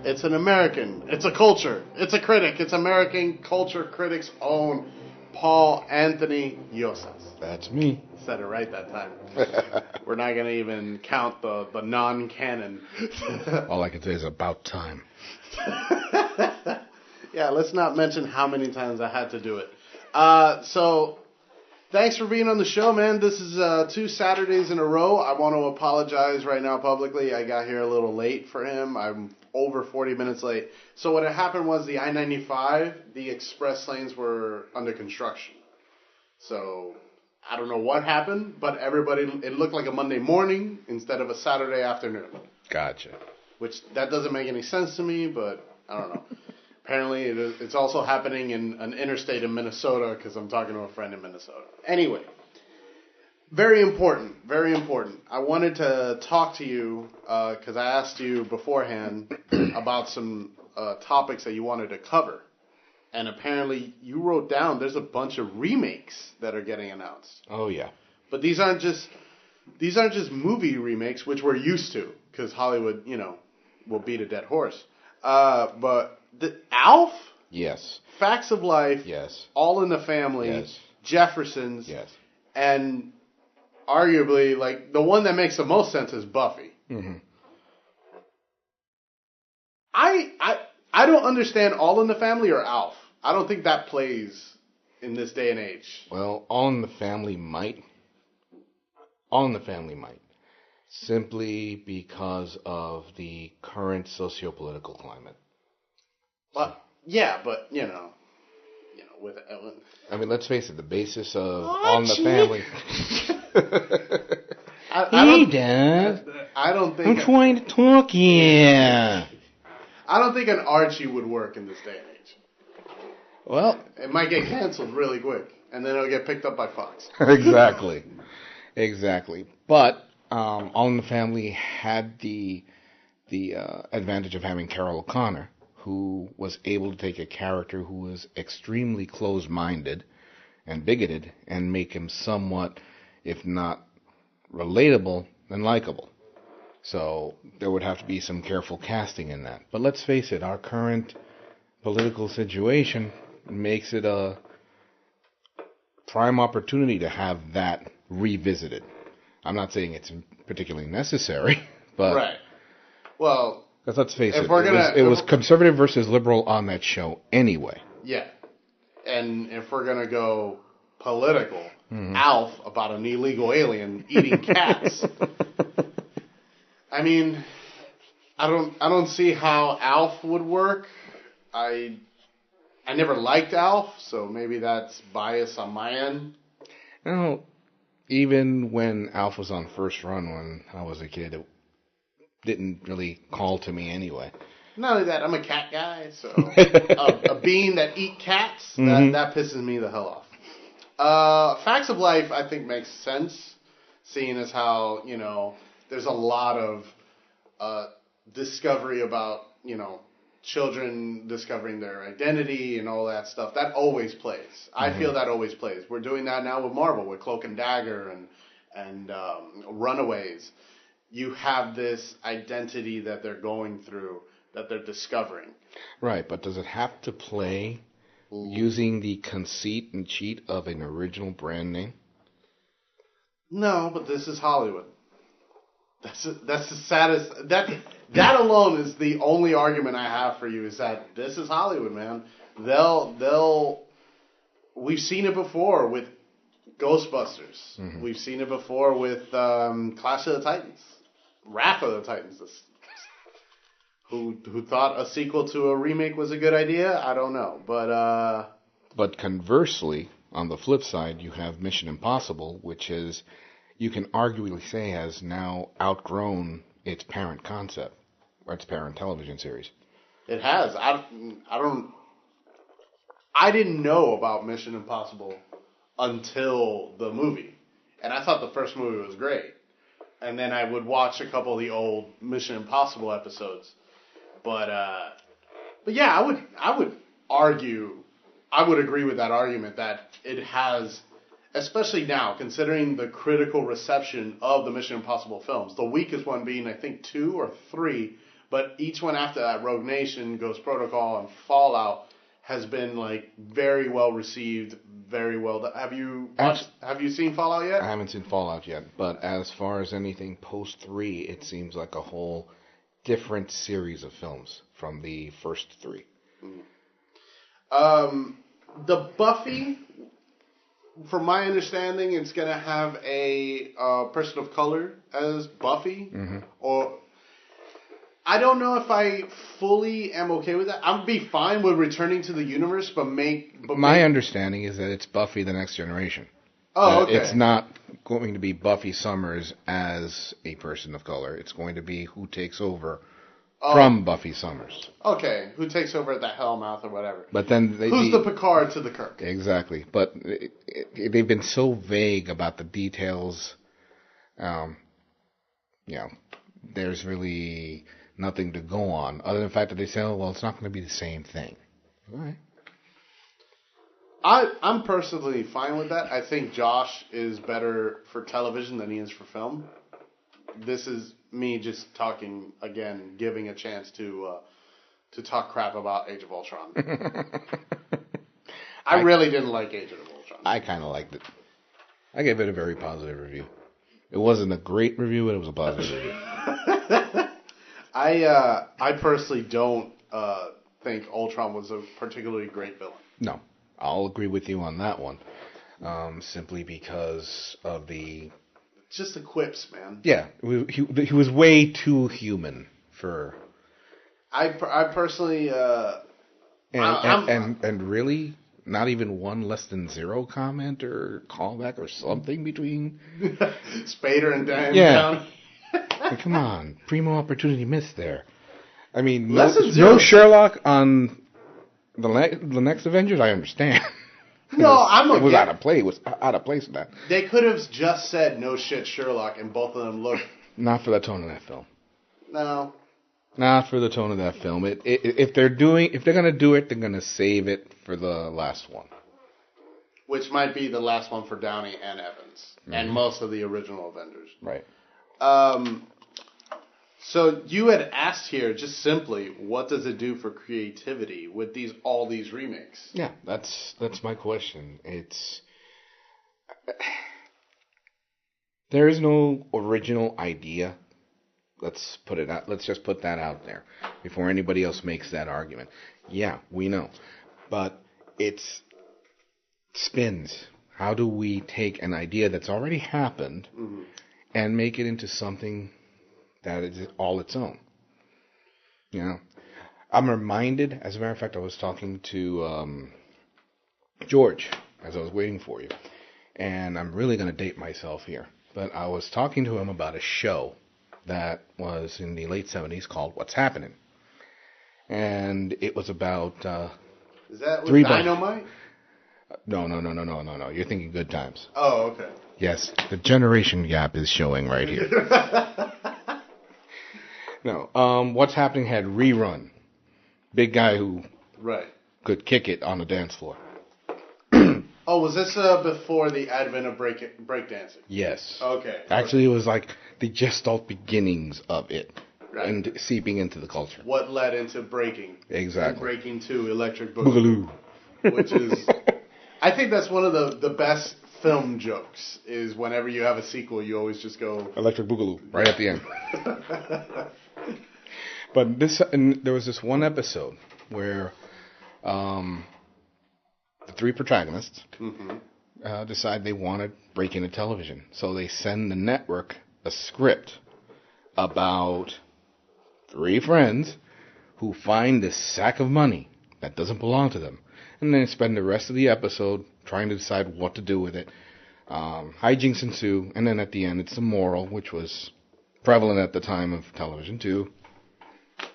It's an American. It's a culture. It's a critic. It's American culture critic's own Paul Anthony Yosas. That's me. Said it right that time. We're not going to even count the non-canon. All I can say is about time. Yeah, let's not mention how many times I had to do it. So, thanks for being on the show, man. This is 2 Saturdays in a row. I want to apologize right now publicly. I got here a little late for him. I'm over 40 minutes late. So what had happened was the I-95, the express lanes were under construction. So I don't know what happened, but it looked like a Monday morning instead of a Saturday afternoon. Gotcha. Which, that doesn't make any sense to me, but I don't know. Apparently it's also happening in an interstate in Minnesota because I'm talking to a friend in Minnesota. Anyway. Very important, very important. I wanted to talk to you because I asked you beforehand about some topics that you wanted to cover. And apparently you wrote down there's a bunch of remakes that are getting announced. Oh, yeah. But these aren't just movie remakes, which we're used to because Hollywood, will beat a dead horse. But Alf? Yes. Facts of Life? Yes. All in the Family? Yes. Jeffersons? Yes. And arguably, like, the one that makes the most sense is Buffy. Mm-hmm. I don't understand All in the Family or Alf. I don't think that plays in this day and age. Well, All in the Family might. All in the Family might. Simply because of the current socio-political climate. But, yeah, but, with Ellen. I mean, let's face it, the basis of All in the Family... Hey, Dad. I don't think... I'm trying to talk here. I don't think an Archie would work in this day and age. Well... It might get canceled really quick, and then it'll get picked up by Fox. Exactly. But All in the Family had the advantage of having Carol O'Connor, who was able to take a character who was extremely closed-minded and bigoted and make him somewhat, if not relatable, then likable. So there would have to be some careful casting in that. But let's face it, our current political situation makes it a prime opportunity to have that revisited. I'm not saying it's particularly necessary, but... Right. Well... Because let's face it, it was conservative versus liberal on that show anyway. Yeah. And if we're going to go political, Alf about an illegal alien eating cats. I mean, I don't see how Alf would work. I never liked Alf, so maybe that's bias on my end. No, even when Alf was on first run when I was a kid, it didn't really call to me anyway. Not only that, I'm a cat guy, so a being that eat cats, that pisses me the hell off. Facts of Life, I think, makes sense, seeing as how, there's a lot of discovery about, children discovering their identity and all that stuff. That always plays. I feel that always plays. We're doing that now with Marvel, with Cloak and Dagger and Runaways. You have this identity that they're going through, that they're discovering. Right, but does it have to play using the conceit and cheat of an original brand name? No, but this is Hollywood. That's the saddest. That alone is the only argument I have for you, is that this is Hollywood, man. We've seen it before with Ghostbusters. We've seen it before with Clash of the Titans. Wrath of the Titans. Who thought a sequel to a remake was a good idea? I don't know. But conversely, on the flip side, you have Mission Impossible, which is, you can arguably say, has now outgrown its parent concept, or its parent television series. It has. I didn't know about Mission Impossible until the movie. And I thought the first movie was great. And then I would watch a couple of the old Mission Impossible episodes. But yeah, I would argue, I would agree with that argument that it has, especially now, considering the critical reception of the Mission Impossible films, the weakest one being, I think, 2 or 3, but each one after that, Rogue Nation, Ghost Protocol, and Fallout, has been like very well received, very well done. Have you seen Fallout yet? I haven't seen Fallout yet, but as far as anything post 3, it seems like a whole different series of films from the first 3. The Buffy, from my understanding, it's gonna have a person of color as Buffy, or I don't know if I fully am okay with that. I'd be fine with returning to the universe, but my understanding is that it's Buffy the Next Generation. Oh, okay. It's not going to be Buffy Summers as a person of color. It's going to be who takes over from Buffy Summers. Okay, who takes over at the Hellmouth or whatever. But then who's the Picard to the Kirk? Exactly. But they've been so vague about the details. There's really nothing to go on, other than the fact that they say, oh, well, it's not going to be the same thing. All right. I'm personally fine with that. I think Josh is better for television than he is for film. This is me just talking, again, giving a chance to talk crap about Age of Ultron. I really didn't like Age of Ultron. I kind of liked it. I gave it a very positive review. It wasn't a great review, but it was a positive review. I personally don't think Ultron was a particularly great villain. No, I'll agree with you on that one. Simply because of the... Just the quips, man. Yeah, he was way too human for... I personally... And really, not even one less than zero comment or callback or something between... Spader and Dan. Yeah. Come on, primo opportunity missed there. I mean, no Sherlock on the next Avengers. I understand. No, it was out of play. It was out of place in that. They could have just said no shit Sherlock, and both of them looked. Not for the tone of that film. No. Not for the tone of that film. If they're gonna do it, they're gonna save it for the last one. Which might be the last one for Downey and Evans, and most of the original Avengers. Right. So you had asked here just simply, what does it do for creativity with all these remakes? Yeah, that's my question. There is no original idea. Let's just put that out there before anybody else makes that argument. Yeah, we know, but it's spins. How do we take an idea that's already happened and make it into something that is all its own? You know, I'm reminded, as a matter of fact, I was talking to George as I was waiting for you, and I'm really going to date myself here, but I was talking to him about a show that was in the late 70s called What's Happening, and it was about is that with Dynamite? No. You're thinking Good Times. Oh, okay. Yes, the generation gap is showing right here. No, What's Happening had Rerun. Big guy who could kick it on the dance floor. Oh, was this before the advent of breakdancing? Yes. Okay. Actually, it was like the gestalt beginnings of it and seeping into the culture. What led into breaking. Exactly. Breaking to Electric Boogaloo. Which is... I think that's one of the best film jokes, is whenever you have a sequel, you always just go... Electric Boogaloo, right at the end. But there was this one episode where the 3 protagonists decide they want to break into television. So they send the network a script about 3 friends who find this sack of money that doesn't belong to them. And then spend the rest of the episode trying to decide what to do with it. Hijinks ensue, and then at the end it's the moral, which was prevalent at the time of television too.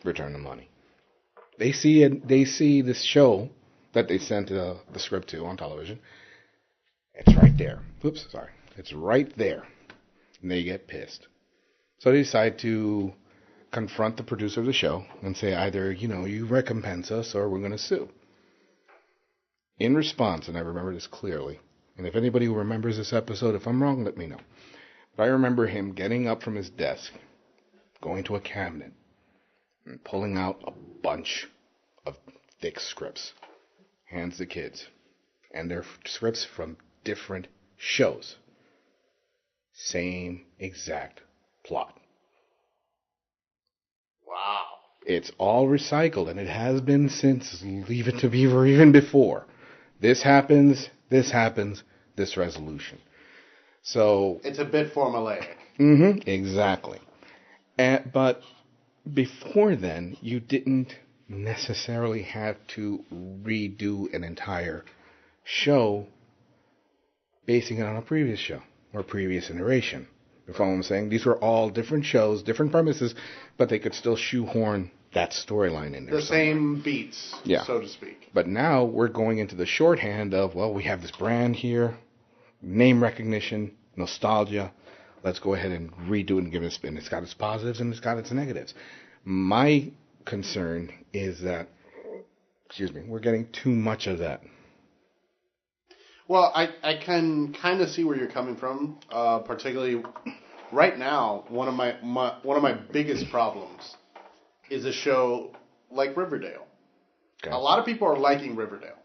Return the money. They see this show that they sent the script to on television. It's right there. Oops, sorry. It's right there. And they get pissed. So they decide to confront the producer of the show and say either, you recompense us or we're going to sue. In response, and I remember this clearly, and if anybody who remembers this episode, if I'm wrong, let me know. But I remember him getting up from his desk, going to a cabinet, and pulling out a bunch of thick scripts. Hands the kids. And they're scripts from different shows. Same exact plot. Wow. It's all recycled, and it has been since Leave It to Beaver, even before. This happens, this resolution. So it's a bit formulaic. Exactly. But before then, you didn't necessarily have to redo an entire show basing it on a previous show or previous iteration. You follow what I'm saying? These were all different shows, different premises, but they could still shoehorn that storyline in there. The same beats, so to speak. But now we're going into the shorthand of, we have this brand here, name recognition, nostalgia. Let's go ahead and redo it and give it a spin. It's got its positives and it's got its negatives. My concern is that, we're getting too much of that. Well, I can kind of see where you're coming from, particularly right now. One of my biggest problems is a show like Riverdale. Okay. A lot of people are liking Riverdale,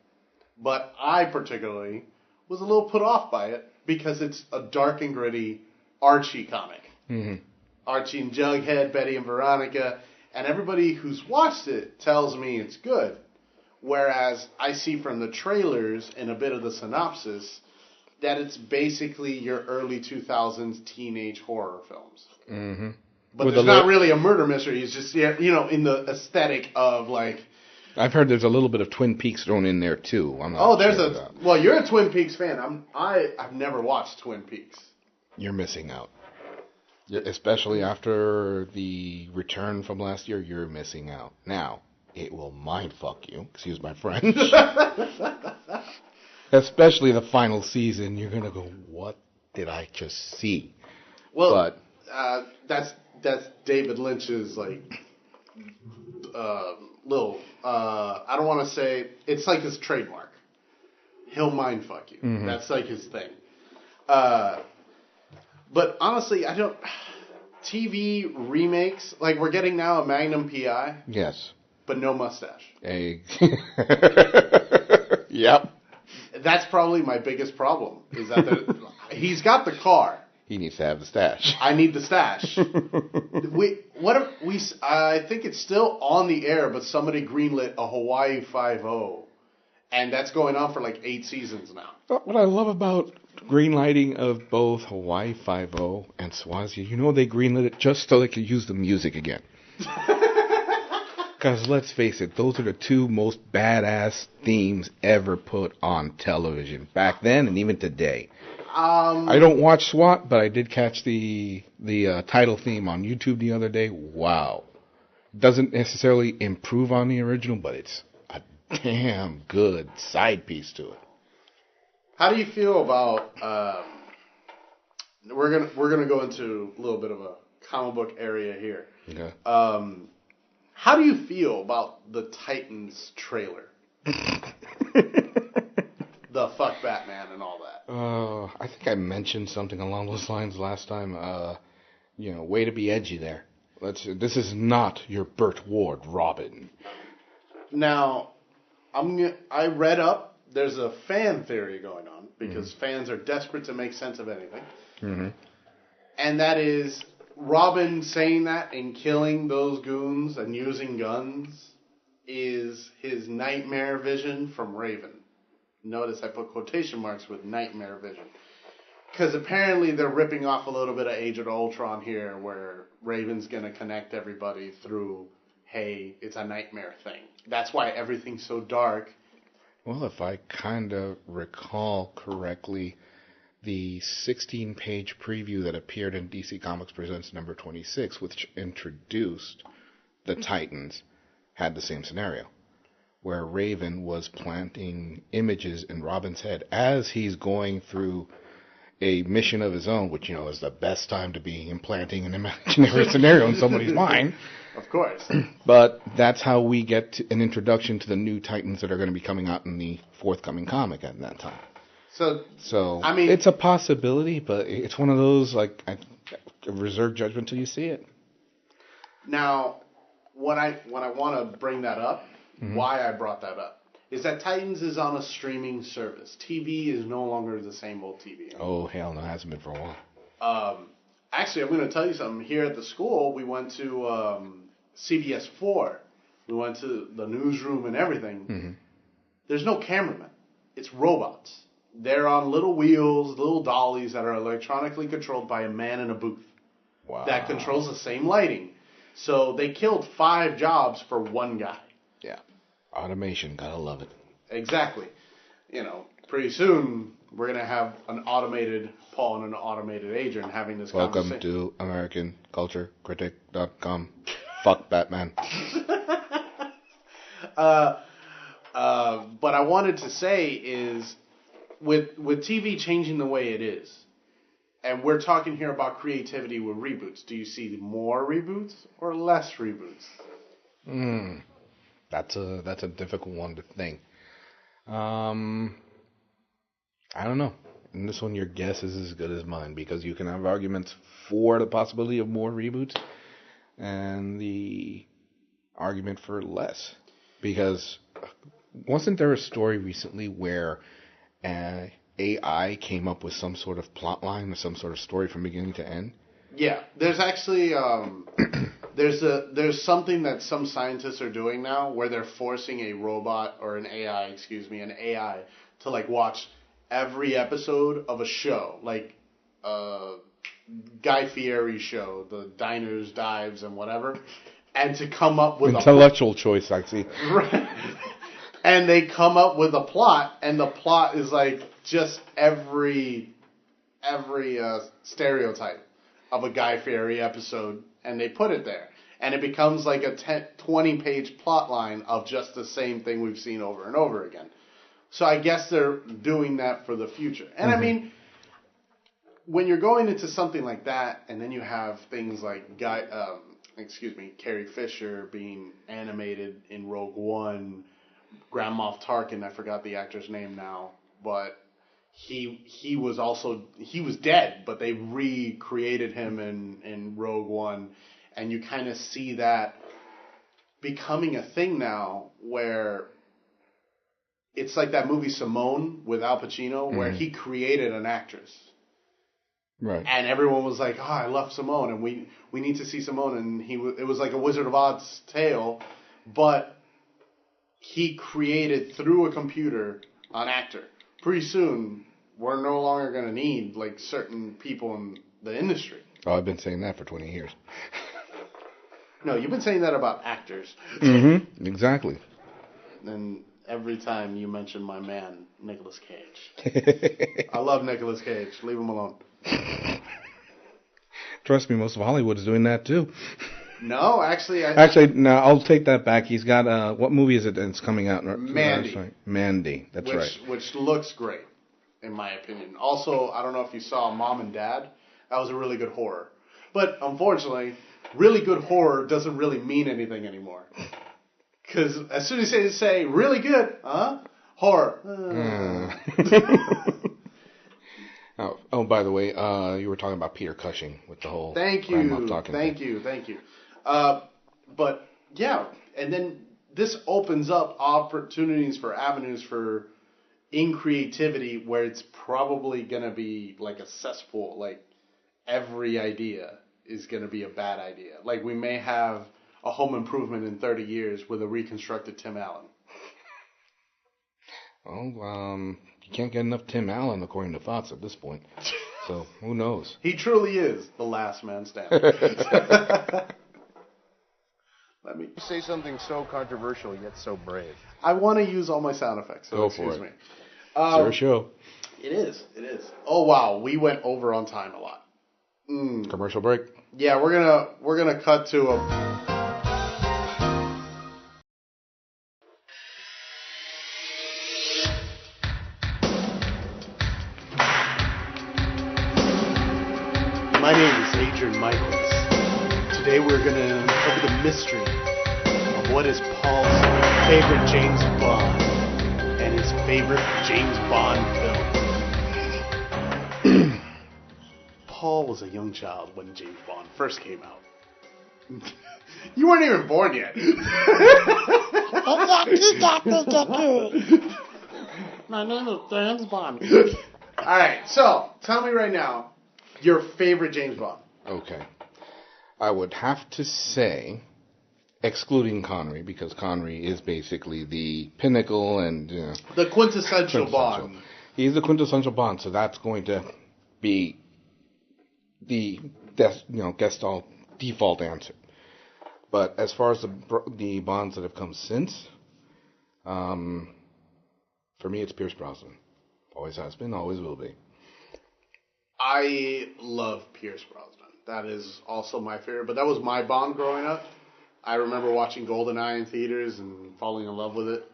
but I particularly was a little put off by it because it's a dark and gritty Archie comic. Mm-hmm. Archie and Jughead, Betty and Veronica, and everybody who's watched it tells me it's good. Whereas I see from the trailers and a bit of the synopsis that it's basically your early 2000s teenage horror films. Mm-hmm. But there's not really a murder mystery. It's just, in the aesthetic of like... I've heard there's a little bit of Twin Peaks thrown in there too. Well, you're a Twin Peaks fan. I've never watched Twin Peaks. You're missing out. Especially after the return from last year, you're missing out. Now, it will mindfuck you. Excuse my French. Especially the final season, you're going to go, what did I just see? Well, that's David Lynch's, little, I don't want to say, it's like his trademark. He'll mindfuck you. Mm-hmm. That's like his thing. But honestly, TV remakes, we're getting now a Magnum PI. Yes. But no mustache. Yep. That's probably my biggest problem, is that he's got the car. He needs to have the stash. I need the stash. I think it's still on the air, but somebody greenlit a Hawaii 5-0. And that's going on for 8 seasons now. What I love about greenlighting of both Hawaii 5-0 and Swazi, they greenlit it just so they could use the music again. Because let's face it, those are the two most badass themes ever put on television. Back then and even today. I don't watch SWAT, but I did catch the title theme on YouTube the other day. Wow. Doesn't necessarily improve on the original, but it's a damn good side piece to it. How do you feel about we're gonna go into a little bit of a comic book area here. Okay. How do you feel about the Titans trailer? The fuck Batman and all that. I think I mentioned something along those lines last time. Way to be edgy there. This is not your Burt Ward Robin. Now, I read up. There's a fan theory going on because fans are desperate to make sense of anything. Mm-hmm. And that is Robin saying that and killing those goons and using guns is his nightmare vision from Raven. Notice I put quotation marks with nightmare vision. Because apparently they're ripping off a little bit of Age of Ultron here where Raven's going to connect everybody through, hey, it's a nightmare thing. That's why everything's so dark. Well, if I kind of recall correctly, the 16-page preview that appeared in DC Comics Presents number 26, which introduced the Titans, had the same scenario, where Raven was planting images in Robin's head as he's going through a mission of his own, which, is the best time to be implanting an imaginary scenario in somebody's mind. Of course. But that's how we get an introduction to the new Titans that are going to be coming out in the forthcoming comic at that time. So I mean, it's a possibility, but it's one of those, like, I reserve judgment till you see it. Now, when I want to bring that up, why I brought that up, is that Titans is on a streaming service. TV is no longer the same old TV anymore. Oh, hell no, it hasn't been for a while. Actually, I'm going to tell you something. Here at the school, we went to CBS 4. We went to the newsroom and everything. Mm-hmm. There's no cameraman. It's robots. They're on little wheels, little dollies that are electronically controlled by a man in a booth. Wow. That controls the same lighting. So they killed 5 jobs for one guy. Yeah. Automation. Gotta love it. Exactly. Pretty soon we're going to have an automated Paul and an automated Adrian having this conversation. Welcome to AmericanCultureCritic.com. Fuck Batman. But I wanted to say is, with TV changing the way it is, and we're talking here about creativity with reboots, do you see more reboots or less reboots? That's a difficult one to think. I don't know. In this one, your guess is as good as mine, because you can have arguments for the possibility of more reboots and the argument for less. Because wasn't there a story recently where AI came up with some sort of plot line or some sort of story from beginning to end? Yeah, there's actually there's something that some scientists are doing now where they're forcing an AI to like watch every episode of a show, like Guy Fieri show, the diners, dives, and whatever, and to come up with intellectual choice, I see. Right. And they come up with a plot, and the plot is like just every stereotype of a Guy Fieri episode, and they put it there. And it becomes like a 20-page plot line of just the same thing we've seen over and over again. So I guess they're doing that for the future. And I mean, when you're going into something like that, and then you have things like Carrie Fisher being animated in Rogue One, Grand Moff Tarkin, I forgot the actor's name now, but he was dead, but they recreated him in Rogue One, and you kind of see that becoming a thing now, where it's like that movie Simone with Al Pacino, where he created an actress. Right. And everyone was like, I love Simone, and we need to see Simone. And it was like a Wizard of Oz tale, but he created through a computer an actor. Pretty soon, we're no longer going to need like certain people in the industry. Oh, I've been saying that for 20 years. No, you've been saying that about actors. Mm-hmm. Exactly. And every time you mention my man, Nicolas Cage. I love Nicolas Cage. Leave him alone. Trust me, most of Hollywood is doing that too. No, actually... no, I'll take that back. He's got, what movie is it that's coming out? Mandy. Mandy, that's right. Which looks great, in my opinion. Also, I don't know if you saw Mom and Dad. That was a really good horror. But, unfortunately, really good horror doesn't really mean anything anymore. Because as soon as you say really good, horror. Oh, by the way, you were talking about Peter Cushing with the whole... Thank you. But, yeah, and then this opens up opportunities for avenues for in creativity where it's probably going to be like a cesspool. Like, every idea is going to be a bad idea. Like, we may have a Home Improvement in 30 years with a reconstructed Tim Allen. Well, you can't get enough Tim Allen according to Fox at this point. So, who knows? He truly is the last man standing. Let me say something so controversial yet so brave. I want to use all my sound effects. So Go excuse for it. me. It's your show. It is. Oh wow, we went over on time a lot. Commercial break. Yeah, we're gonna cut to a. My name is Adrian Michaels. Today we're going to uncover the mystery of what is Paul's favorite James Bond and his favorite James Bond film. Paul was a young child when James Bond first came out. You weren't even born yet. My name is James Bond. Alright, so tell me right now your favorite James Bond. Okay. I would have to say, excluding Connery, because Connery is basically the pinnacle and the quintessential Bond. He's the quintessential Bond, so that's going to be the default answer. But as far as the Bonds that have come since, for me it's Pierce Brosnan. Always has been, always will be. I love Pierce Brosnan. That is also my favorite, but that was my Bond growing up. I remember watching GoldenEye in theaters and falling in love with it.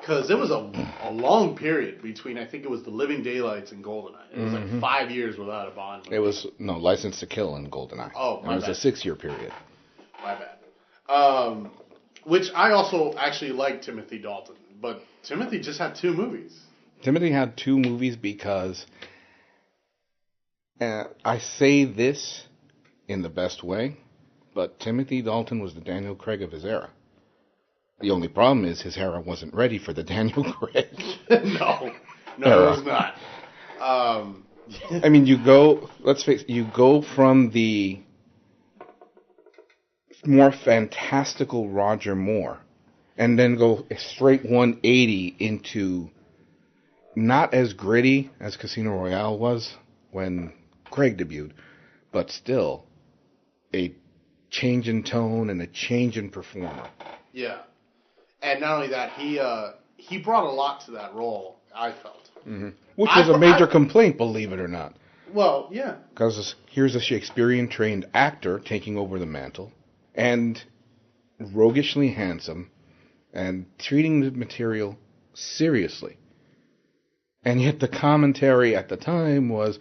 Because it was a long period between, I think it was The Living Daylights and GoldenEye. It was like 5 years without a Bond movie. It was, License to Kill and GoldenEye. Oh, my bad. It was a 6-year period. My bad. Which I also actually like Timothy Dalton. But Timothy just had 2 movies. Timothy had 2 movies because, I say this in the best way, but Timothy Dalton was the Daniel Craig of his era. The only problem is his era wasn't ready for the Daniel Craig. No, it was not. I mean, let's face it, you go from the more fantastical Roger Moore and then go straight 180 into not as gritty as Casino Royale was when Craig debuted, but still a change in tone and a change in performer. Yeah. And not only that, he brought a lot to that role, I felt. Mm-hmm. Which was a major complaint, believe it or not. Well, yeah. Because here's a Shakespearean-trained actor taking over the mantle, and roguishly handsome, and treating the material seriously. And yet the commentary at the time was,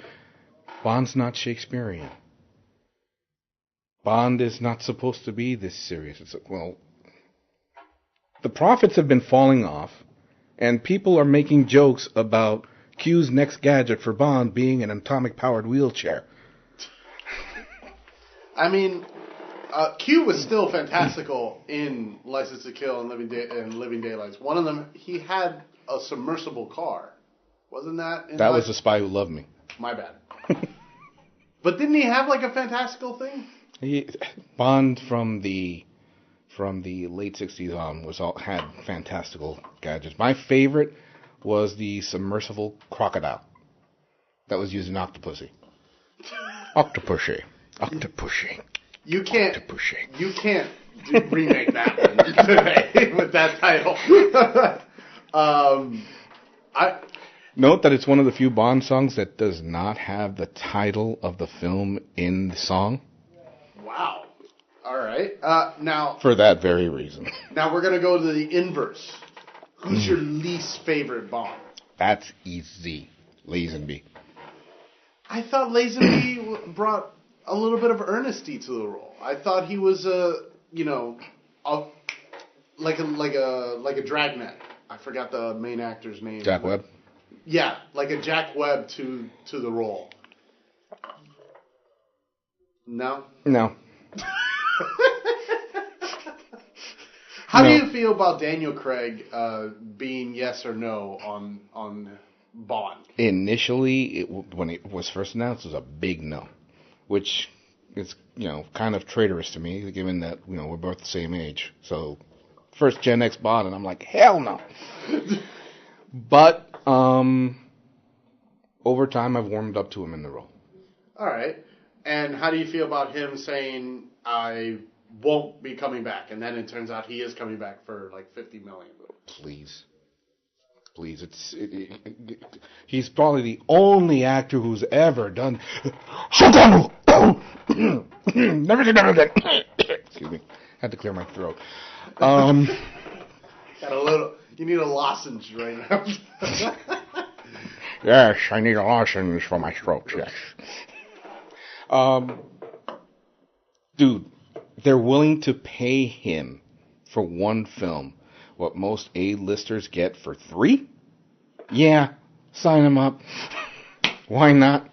Bond's not Shakespearean. Bond is not supposed to be this serious. It's like, well, the profits have been falling off, and people are making jokes about Q's next gadget for Bond being an atomic-powered wheelchair. I mean, Q was still fantastical in License to Kill and Living Daylights. One of them, he had a submersible car. Wasn't that? That was The Spy Who Loved Me. My bad. But didn't he have like a fantastical thing? Bond from the late 60s on had fantastical gadgets. My favorite was the submersible crocodile that was used in Octopussy. Octopussy. You can't remake that one today with that title. Note that it's one of the few Bond songs that does not have the title of the film in the song. Wow. All right. Now, for that very reason. Now we're going to go to the inverse. Who's your least favorite Bond? That's easy. Lazenby. I thought Lazenby brought a little bit of earnesty to the role. I thought he was like a dragnet. I forgot the main actor's name. Jack Webb. Yeah, like a Jack Webb to the role. No? No. How do you feel about Daniel Craig being yes or no on Bond? Initially, when it was first announced, it was a big no, which is kind of traitorous to me, given that we're both the same age. So, first Gen X Bond, and I'm like, hell no. But over time, I've warmed up to him in the role. All right. And how do you feel about him saying, I won't be coming back, and then it turns out he is coming back for like $50 million? Please, he's probably the only actor who's ever done. Never again. Excuse me, had to clear my throat. Got a little. You need a lozenge right now. Yes, I need a lozenge for my throat. Yes. Dude, they're willing to pay him for one film what most A-listers get for 3? Yeah, sign him up. Why not?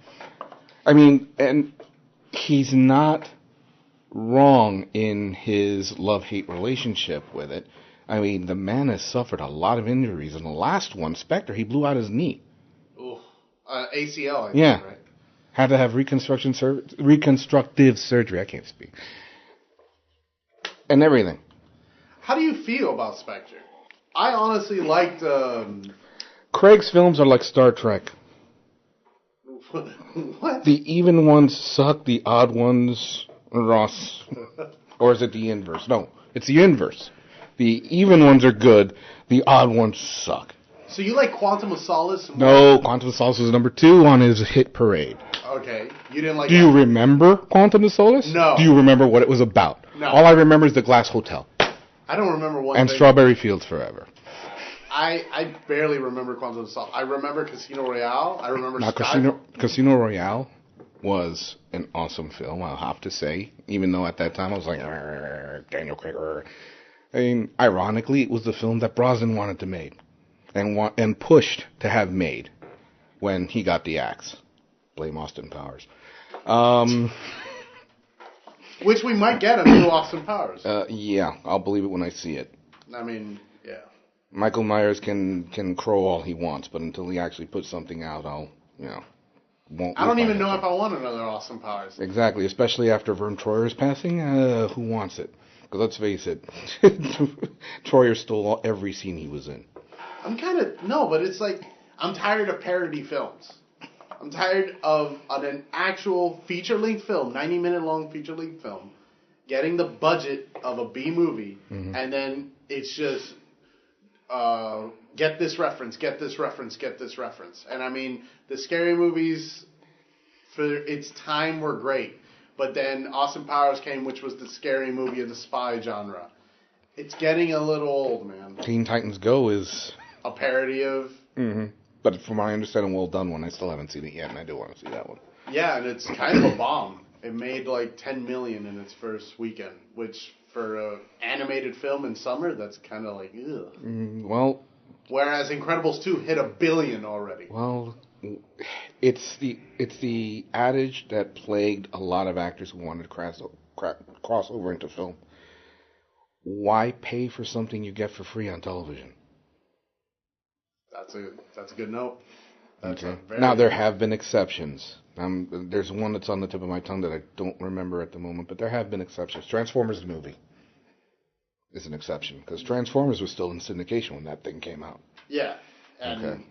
I mean, and he's not wrong in his love-hate relationship with it. I mean, the man has suffered a lot of injuries. In the last one, Spectre, he blew out his knee. Ooh. ACL, I yeah. think, right? Had to have reconstructive surgery. I can't speak. And everything. How do you feel about Spectre? I honestly liked... Craig's films are like Star Trek. What? The even ones suck, the odd ones, Ross. Or is it the inverse? No, it's the inverse. The even ones are good, the odd ones suck. So you like Quantum of Solace? No, Quantum of Solace was number 2 on his hit parade. Okay, you didn't like Do you remember Quantum of Solace? No. Do you remember what it was about? No. All I remember is the Glass Hotel. I don't remember one and thing. Strawberry Fields Forever. I barely remember Quantum of Solace. I remember Casino Royale. I remember Now, Casino Royale was an awesome film, I'll have to say. Even though at that time I was like, Daniel Craig. I mean, ironically, it was the film that Brosnan wanted to make and pushed to have made when he got the axe. Blame Austin Powers. Which we might get a new Austin Powers. Yeah, I'll believe it when I see it. I mean, yeah. Michael Myers can crow all he wants, but until he actually puts something out, won't. I don't even know if I want another Austin Powers. Exactly, especially after Vern Troyer's passing. Who wants it? Because let's face it, Troyer stole every scene he was in. But it's like, I'm tired of parody films. I'm tired of an actual feature-length film, 90-minute long feature-length film, getting the budget of a B movie, and then it's just, get this reference, get this reference, get this reference. And I mean, the scary movies, for its time, were great. But then Austin Powers came, which was the scary movie of the spy genre. It's getting a little old, man. Teen Titans Go is a parody of... But from what I understand, a well-done one. I still haven't seen it yet, and I do want to see that one. Yeah, and it's kind of a bomb. It made like $10 million in its first weekend, which for an animated film in summer, that's kind of like, ugh. Whereas Incredibles 2 hit $1 billion already. Well, it's the adage that plagued a lot of actors who wanted to cross over into film. Why pay for something you get for free on television? That's a good note. Okay. Now, there have been exceptions. There's one that's on the tip of my tongue that I don't remember at the moment, but there have been exceptions. Transformers the movie is an exception, because Transformers was still in syndication when that thing came out. Yeah. Okay.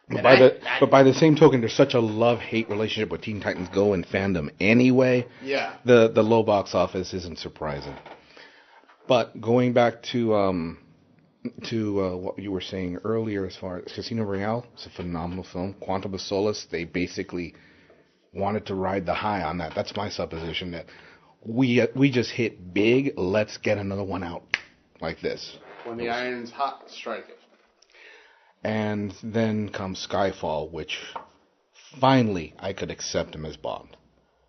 But by the same token, there's such a love-hate relationship with Teen Titans Go and fandom anyway. Yeah. The low box office isn't surprising. But going back to what you were saying earlier as far as Casino Royale, it's a phenomenal film. Quantum of Solace, they basically wanted to ride the high on that. That's my supposition, that we just hit big, let's get another one out like this. When the iron's hot, strike it. And then comes Skyfall, which finally I could accept him as Bond.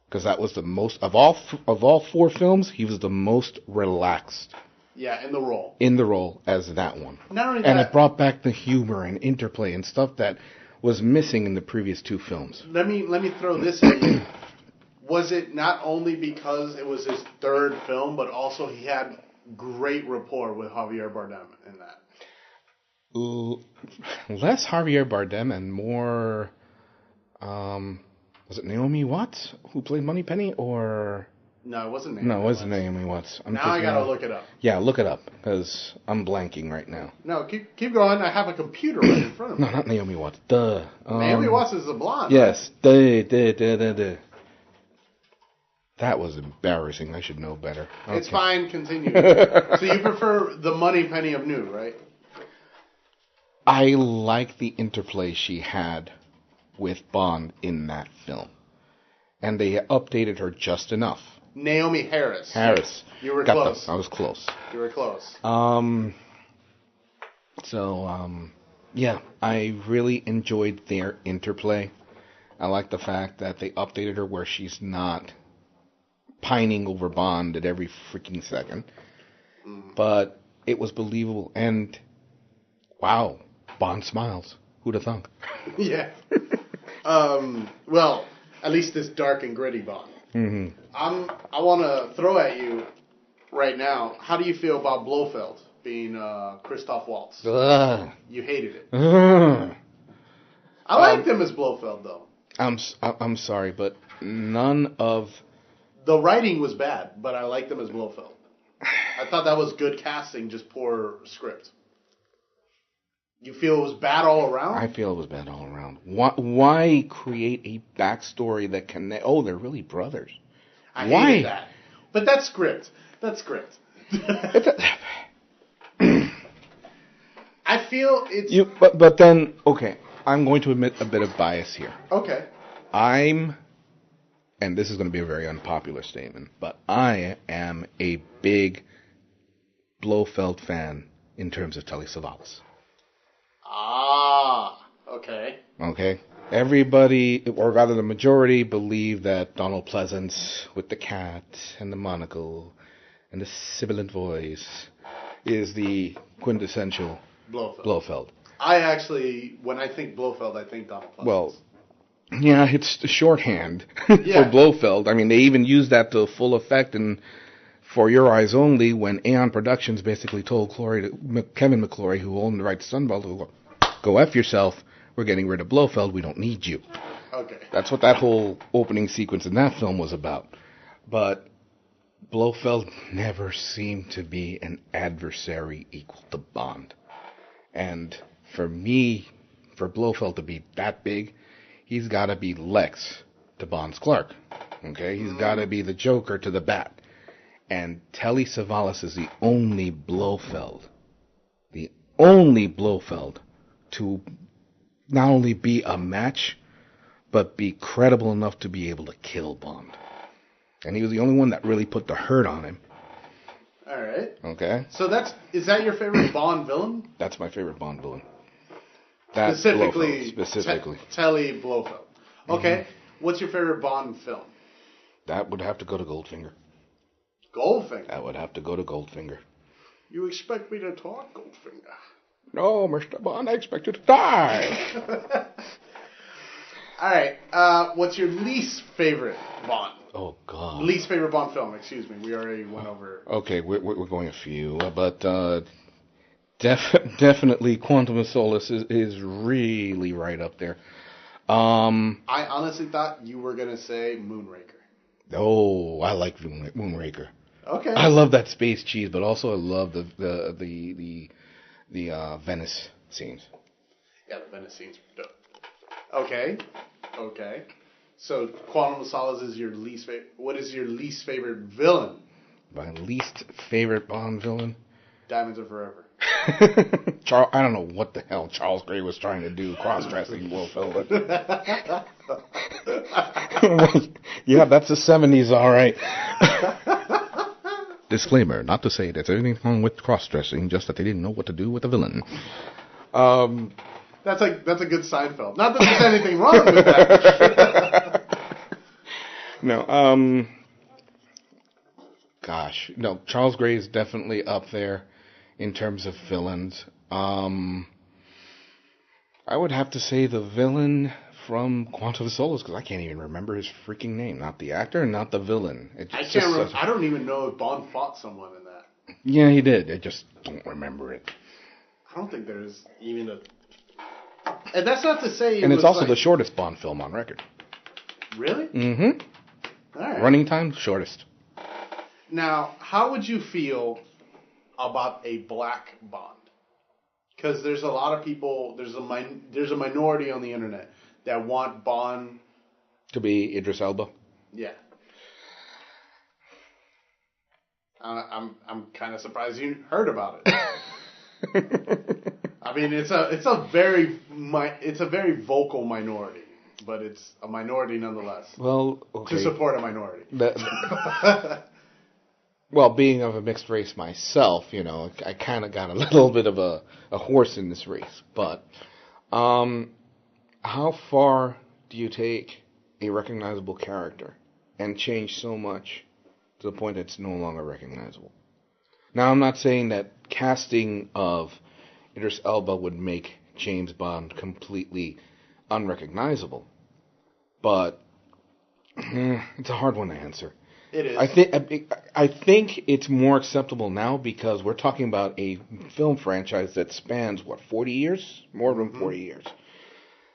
Because that was the most, of all 4 films, he was the most relaxed. Yeah, in the role. In the role as that one. Not only that, and it brought back the humor and interplay and stuff that was missing in the previous 2 films. Let me throw this at you. Was it not only because it was his 3rd film, but also he had great rapport with Javier Bardem in that? Less Javier Bardem and more, was it Naomi Watts who played Moneypenny, or... No, it wasn't Naomi No, it wasn't Naomi Watts. I gotta look it up. Yeah, look it up, because I'm blanking right now. No, keep going. I have a computer right in front of me. No, not Naomi Watts. Duh. Naomi Watts is the blonde. Yes. Right? That was embarrassing. I should know better. Okay. It's fine. Continue. So you prefer the Moneypenny of new, right? I like the interplay she had with Bond in that film. And they updated her just enough. Naomi Harris. You were close. I was close. You were close. Yeah, I really enjoyed their interplay. I like the fact that they updated her where she's not pining over Bond at every freaking second. But it was believable, and wow, Bond smiles. Who'd have thunk? Yeah. Well, at least this dark and gritty Bond. Mm-hmm. I want to throw at you right now. How do you feel about Blofeld being Christoph Waltz? Ugh. You hated it. Ugh. I liked him as Blofeld, though. I'm sorry, but none of the writing was bad, but I liked him as Blofeld. I thought that was good casting, just poor script. You feel it was bad all around? I feel it was bad all around. Why create a backstory that connect? Oh, they're really brothers. I Why? hated that. But that's script. That's script. I feel it's... But then, okay, I'm going to admit a bit of bias here. Okay. And this is going to be a very unpopular statement, but I am a big Blofeld fan in terms of Telly Savalas. Ah, okay. Okay. Everybody, or rather the majority, believe that Donald Pleasance with the cat and the monocle and the sibilant voice is the quintessential Blofeld. I actually, when I think Blofeld, I think Donald Pleasance. Well, yeah, it's the shorthand for Blofeld. I mean, they even used that to full effect in For Your Eyes Only when Aeon Productions basically told Kevin McClory, who owned the right to Sunbelt, to go F yourself. We're getting rid of Blofeld. We don't need you. Okay. That's what that whole opening sequence in that film was about. But Blofeld never seemed to be an adversary equal to Bond. And for me, for Blofeld to be that big, he's got to be Lex to Bond's Clark. Okay? He's got to be the Joker to the Bat. And Telly Savalas is the only Blofeld to not only be a match, but be credible enough to be able to kill Bond. And he was the only one that really put the hurt on him. All right. Okay? So is that your favorite Bond villain? That's my favorite Bond villain. Specifically. Telly Blofeld. Okay. Mm-hmm. What's your favorite Bond film? That would have to go to Goldfinger. Goldfinger? That would have to go to Goldfinger. You expect me to talk, Goldfinger? No, Mr. Bond, I expect you to die. All right. What's your least favorite Bond? Oh, God. Least favorite Bond film, excuse me. We already went over... Okay, we're going a few, but definitely Quantum of Solace is really right up there. I honestly thought you were going to say Moonraker. Oh, I like Moonraker. Okay. I love that space cheese, but also I love the Venice scenes. Yeah, the Venice scenes are dope. Okay. So Quantum of Solace is your least favorite. What is your least favorite villain? My least favorite Bond villain? Diamonds Are Forever. I don't know what the hell Charles Gray was trying to do, cross-dressing Blofeld. Yeah, that's the 70s, all right. Disclaimer, not to say there's anything wrong with cross-dressing, just that they didn't know what to do with the villain. That's a good Seinfeld. Not that there's anything wrong with that. No, gosh, no, Charles Gray is definitely up there in terms of villains. I would have to say the villain from Quantum of Solace, because I can't even remember his freaking name. Not the actor, not the villain. I can't remember. I don't even know if Bond fought someone in that. Yeah, he did. I just don't remember it. I don't think there's even a... And that's not to say... And it's also the shortest Bond film on record. Really? Mm-hmm. All right. Running time, shortest. Now, how would you feel about a black Bond? Because there's a lot of people, there's a minority on the internet that want Bond to be Idris Elba. Yeah. I'm kind of surprised you heard about it. I mean, it's a very vocal minority, but it's a minority nonetheless. Well, okay. To support a minority. Well, being of a mixed race myself, I kind of got a little bit of a horse in this race. But how far do you take a recognizable character and change so much to the point that it's no longer recognizable? Now, I'm not saying that casting of Idris Elba would make James Bond completely unrecognizable, but it's a hard one to answer. It is. I think it's more acceptable now because we're talking about a film franchise that spans, 40 years? More than 40 years.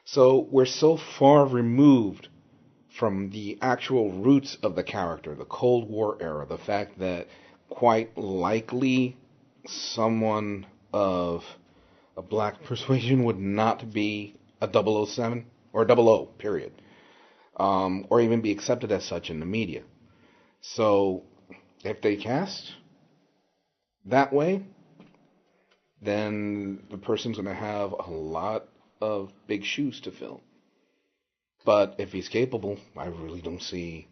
So we're so far removed from the actual roots of the character, the Cold War era, the fact that quite likely someone of a black persuasion would not be a 007 or 00, period, or even be accepted as such in the media. So if they cast that way, then the person's going to have a lot of big shoes to fill. But if he's capable, I really don't see...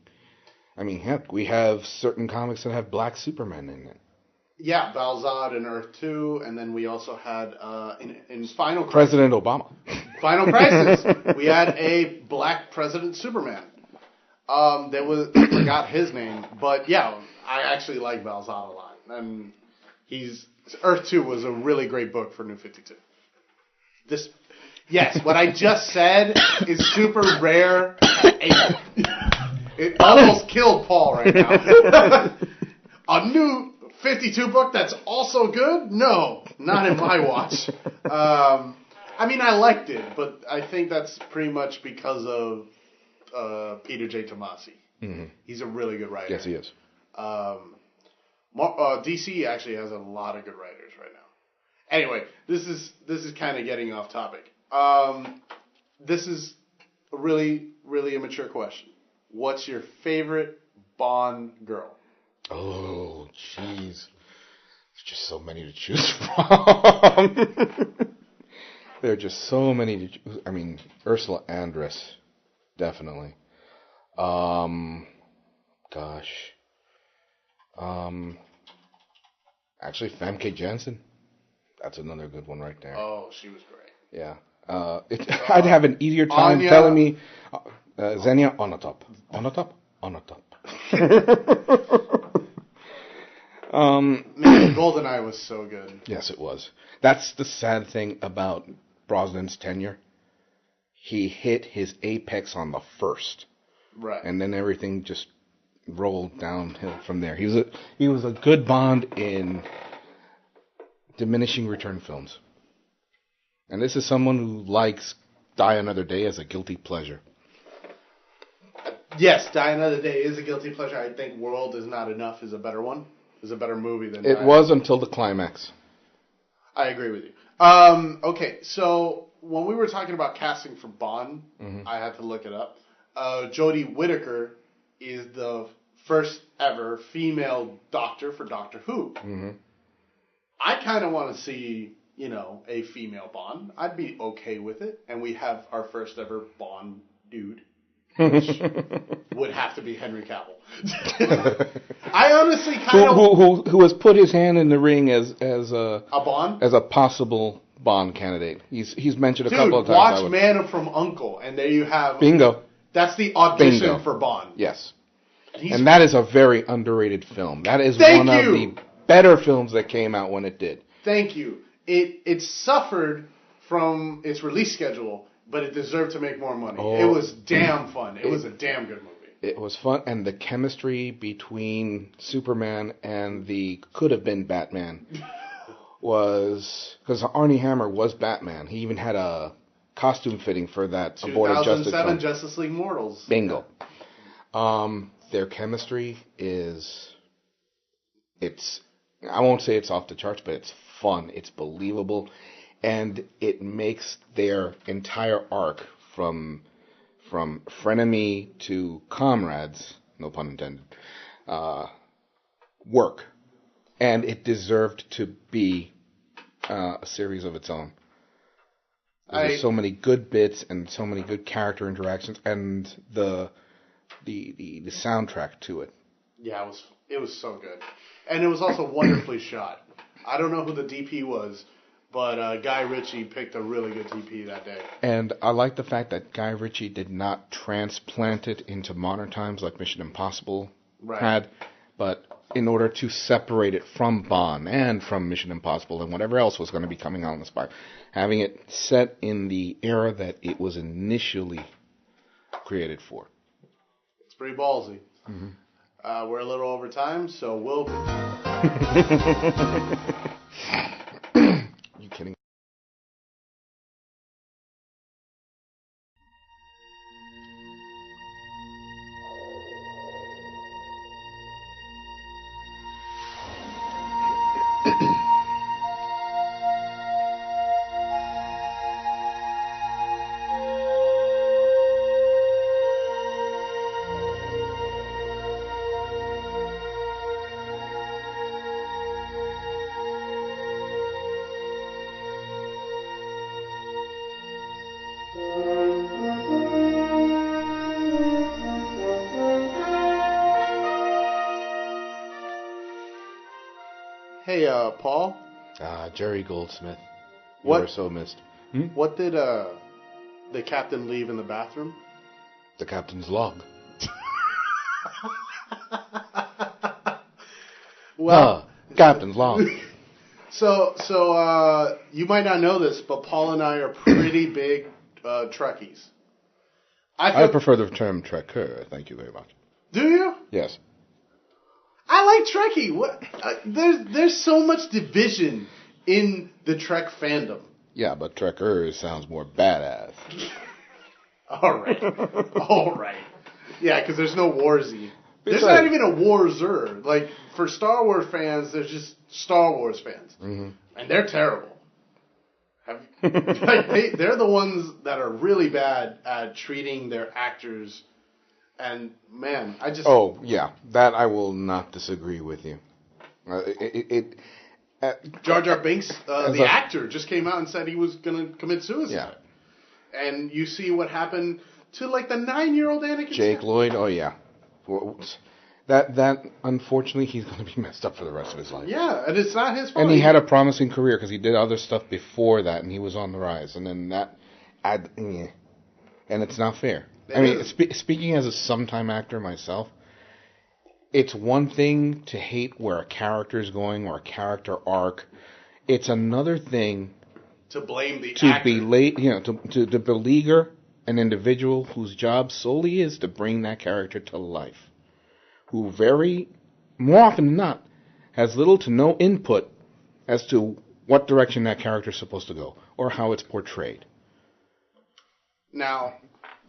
I mean, heck, we have certain comics that have black Superman in it. Yeah, Val-Zod in Earth 2, and then we also had in Final Crisis... President Obama. Final Crisis, we had a black President Superman. I forgot his name, but yeah, I actually like Val-Zod a lot. And Earth 2 was a really great book for New 52. Yes, what I just said is super rare. It almost killed Paul right now. A New 52 book that's also good? No, not in my watch. I mean, I liked it, but I think that's pretty much because of Peter J. Tomasi. Mm-hmm. He's a really good writer. Yes, he is. DC actually has a lot of good writers right now. Anyway, this is kind of getting off topic. This is a really, really immature question. What's your favorite Bond girl? Oh, jeez. There's just so many to choose from. There are just so many to choose. I mean, Ursula Andress, definitely. Actually, Famke Janssen. That's another good one right there. Oh, she was great. Yeah. I'd have an easier time telling me Xenia on the top. Man, GoldenEye was so good. Yes, it was. That's the sad thing about Brosnan's tenure. He hit his apex on the first. Right. And then everything just rolled downhill from there. He was a good Bond in diminishing return films. And this is someone who likes Die Another Day as a guilty pleasure. Yes, Die Another Day is a guilty pleasure. I think World Is Not Enough is a better one. Is a better movie than it was until the climax. I agree with you. Okay, so when we were talking about casting for Bond, I had to look it up. Jodie Whittaker is the first ever female doctor for Doctor Who. Mm-hmm. I kind of want to see, a female Bond. I'd be okay with it. And we have our first ever Bond dude, which would have to be Henry Cavill. I honestly kind of... Who has put his hand in the ring as a Bond? As a possible Bond candidate. He's mentioned a couple of times. Watch Man from U.N.C.L.E. and there you have... Bingo. That's the audition for Bond. Yes. And that is a very underrated film. That is one of the better films that came out when it did. Thank you. It suffered from its release schedule, but it deserved to make more money. Oh, it was damn fun. It was a damn good movie. It was fun, and the chemistry between Superman and the could-have-been Batman was... Because Armie Hammer was Batman. He even had a costume fitting for that aborted Justice League. 2007 Justice League Mortals. Bingo. Their chemistry is... I won't say it's off the charts, but it's fun. It's believable. And it makes their entire arc from frenemy to comrades, no pun intended, work. And it deserved to be a series of its own. There's so many good bits and so many good character interactions and the soundtrack to it. Yeah, it was so good. And it was also wonderfully shot. I don't know who the DP was, But Guy Ritchie picked a really good DP that day. And I like the fact that Guy Ritchie did not transplant it into modern times like Mission Impossible had, but in order to separate it from Bond and from Mission Impossible and whatever else was going to be coming out on the spy, having it set in the era that it was initially created for. It's pretty ballsy. Mm-hmm. We're a little over time, so we'll... You kidding? Hey, Paul? Jerry Goldsmith. You What? were so missed. What did the captain leave in the bathroom? The captain's log. Well, captain's log. So you might not know this, but Paul and I are pretty big Trekkies. I prefer the term Trekker. Thank you very much. Do you? Yes. I like Trekkie. What? There's so much division in the Trek fandom. Yeah, but Trekker sounds more badass. All right. Yeah, because there's no warsy. There's Besides- not even a warzer. Like, for Star Wars fans, there's just Star Wars fans. Mm-hmm. And they're terrible. They're the ones that are really bad at treating their actors. And, man, I just... Oh, yeah. That I will not disagree with you. Jar Jar Binks, the actor, just came out and said he was going to commit suicide. Yeah. And you see what happened to, like, the 9-year-old Anakin Jake Lloyd, oh, yeah. That unfortunately, he's going to be messed up for the rest of his life. Yeah, and it's not his fault. And he had a promising career because he did other stuff before that, and he was on the rise. And then and it's not fair. Speaking as a sometime actor myself, it's one thing to hate where a character is going or a character arc. It's another thing to blame the actor. To beleaguer an individual whose job solely is to bring that character to life, who more often than not, has little to no input as to what direction that character is supposed to go or how it's portrayed. Now,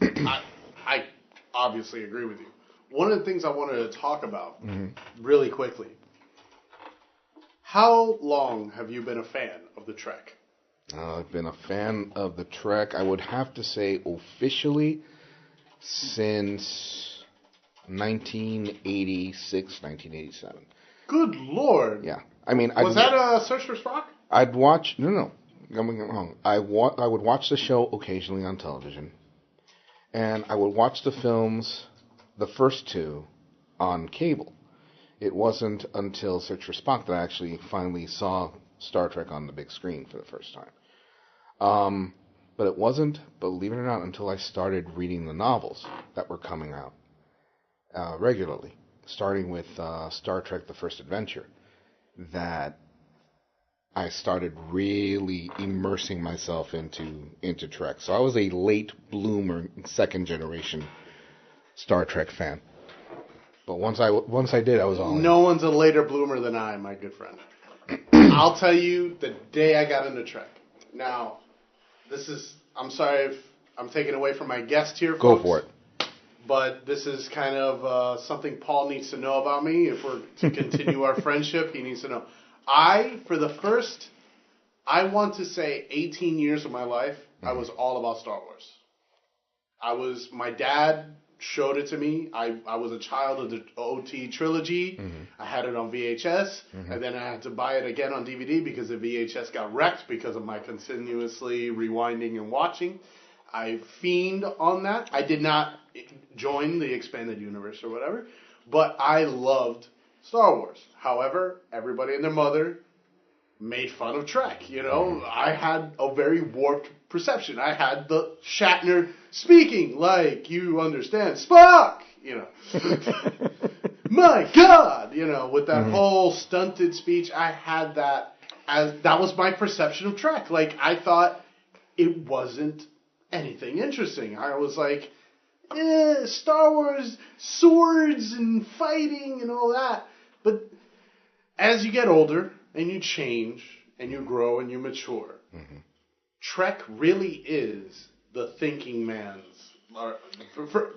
I obviously agree with you. One of the things I wanted to talk about really quickly, how long have you been a fan of the Trek? I've been a fan of the Trek, I would have to say officially, since 1986, 1987. Good Lord. Yeah. Was that a Search for Spock? I'd watch... No. I'm getting it wrong. I would watch the show occasionally on television. And I would watch the films, the first two, on cable. It wasn't until Search for Spock that I actually finally saw Star Trek on the big screen for the first time. But it wasn't, believe it or not, until I started reading the novels that were coming out regularly, starting with Star Trek The First Adventure, that I started really immersing myself into Trek. So I was a late bloomer, second generation Star Trek fan. But once I did, I was all in. No one's a later bloomer than I, my good friend. I'll tell you the day I got into Trek. Now, I'm sorry if I'm taking away from my guest here, folks. Go for it. But this is kind of something Paul needs to know about me. If we're to continue our friendship, he needs to know. For the first, I want to say 18 years of my life, I was all about Star Wars. My dad showed it to me. I was a child of the OT trilogy. I had it on VHS, and then I had to buy it again on DVD because the VHS got wrecked because of my continuously rewinding and watching. I fiend on that. I did not join the expanded universe or whatever, but I loved Star Wars. However, everybody and their mother made fun of Trek. You know, I had a very warped perception. I had the Shatner speaking like you understand Spock. You know, my God. You know, with that whole stunted speech, I had that that was my perception of Trek. Like I thought it wasn't anything interesting. I was like, Star Wars, swords and fighting and all that. But as you get older and you change and you grow and you mature, Trek really is the thinking man's,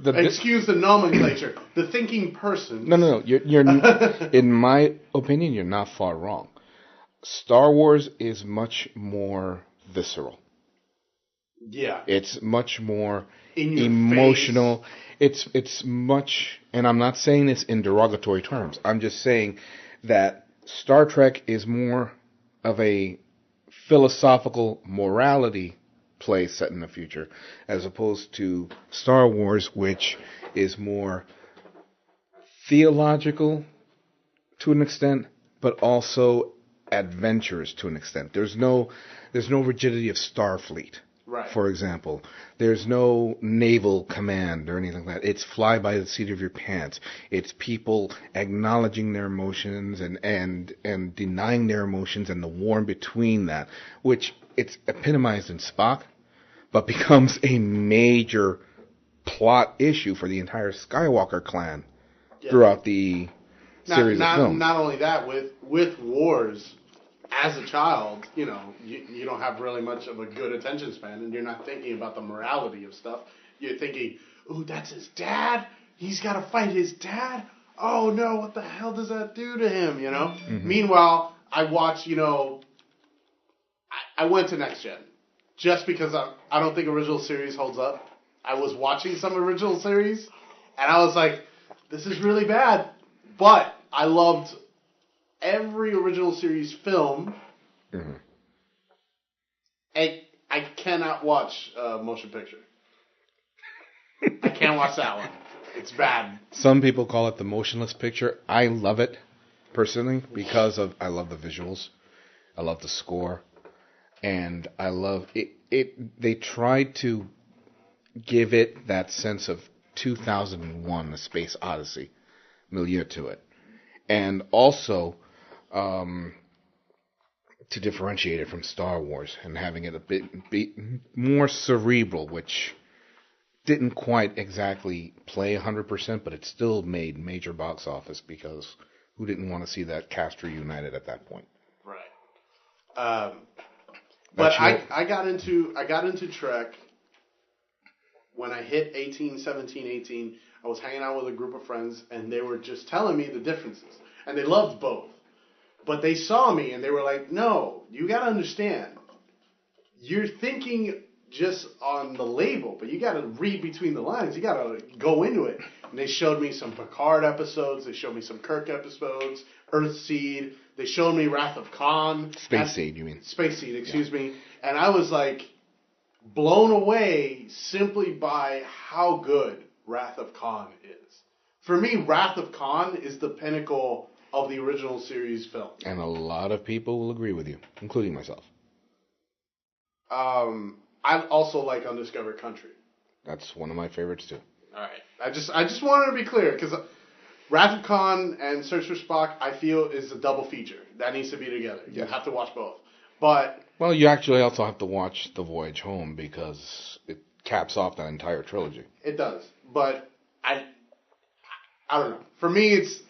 excuse the nomenclature, the thinking person. No. You're in my opinion, you're not far wrong. Star Wars is much more visceral. Yeah. It's much more in your emotional. It's much, and I'm not saying this in derogatory terms. I'm just saying that Star Trek is more of a philosophical morality play set in the future, as opposed to Star Wars, which is more theological to an extent, but also adventurous to an extent. There's no rigidity of Starfleet. Right. For example, there's no naval command or anything like that. It's fly by the seat of your pants. It's people acknowledging their emotions and denying their emotions and the war in between that, which it's epitomized in Spock, but becomes a major plot issue for the entire Skywalker clan throughout the series of films. Not only that, with wars, as a child, you know, you don't have really much of a good attention span, and you're not thinking about the morality of stuff. You're thinking, ooh, that's his dad? He's got to fight his dad? Oh, no, what the hell does that do to him, you know? Meanwhile, I watch, you know, I went to Next Gen just because I don't think original series holds up. I was watching some original series, and I was like, this is really bad. But I loved every original series film. I cannot watch motion picture. I can't watch that one. It's bad. Some people call it the motionless picture. I love it personally because I love the visuals. I love the score. And I love it. They tried to give it that sense of 2001, A Space Odyssey milieu to it. And also to differentiate it from Star Wars and having it a bit more cerebral, which didn't quite exactly play 100%, but it still made major box office because who didn't want to see that cast reunited at that point? Right. But I got into Trek when I hit 17, 18. I was hanging out with a group of friends, and they were just telling me the differences. And they loved both. But they saw me, and they were like, no, you got to understand. You're thinking just on the label, but you got to read between the lines. You got to go into it. And they showed me some Picard episodes. They showed me some Kirk episodes, Earthseed. They showed me Wrath of Khan. Space Seed, you mean? Space Seed, excuse me. And I was like blown away simply by how good Wrath of Khan is. For me, Wrath of Khan is the pinnacle of the original series film. And a lot of people will agree with you, including myself. I also like Undiscovered Country. That's one of my favorites too. All right. I just wanted to be clear because Wrath of Khan and Search for Spock, I feel, is a double feature. That needs to be together. You have to watch both. But well, you actually also have to watch The Voyage Home because it caps off that entire trilogy. It does. But I don't know. For me, it's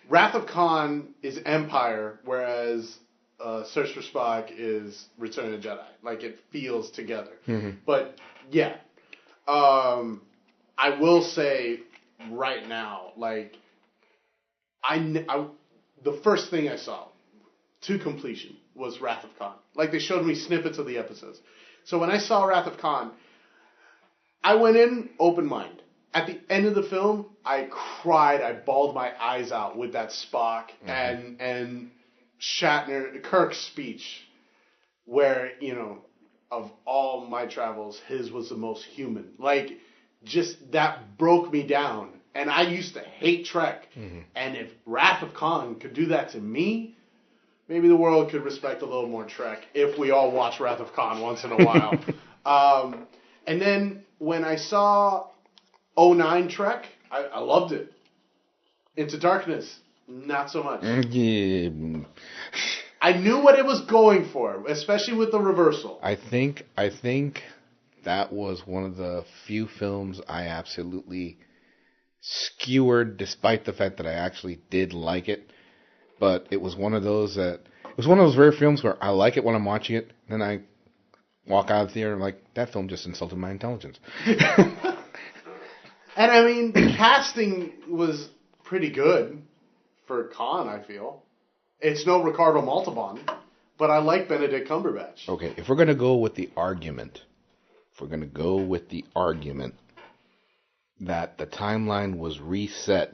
Wrath of Khan is Empire, whereas Search for Spock is Return of the Jedi. Like, it feels together. But, yeah. I will say right now, like, the first thing I saw to completion was Wrath of Khan. Like, they showed me snippets of the episodes. So when I saw Wrath of Khan, I went in open mind. At the end of the film, I cried. I bawled my eyes out with that Spock and Shatner, Kirk's speech, where, you know, of all my travels, his was the most human. Like, just that broke me down. And I used to hate Trek. And if Wrath of Khan could do that to me, maybe the world could respect a little more Trek if we all watch Wrath of Khan once in a while. And then when I saw '09 Trek, I loved it. Into Darkness, not so much. Yeah. I knew what it was going for, especially with the reversal. I think that was one of the few films I absolutely skewered, despite the fact that I actually did like it. But it was one of those rare films where I like it when I'm watching it, then I walk out of the theater and I'm like, that film just insulted my intelligence. And I mean, the casting was pretty good for Khan, I feel. It's no Ricardo Montalban, but I like Benedict Cumberbatch. Okay, if we're going to go with the argument that the timeline was reset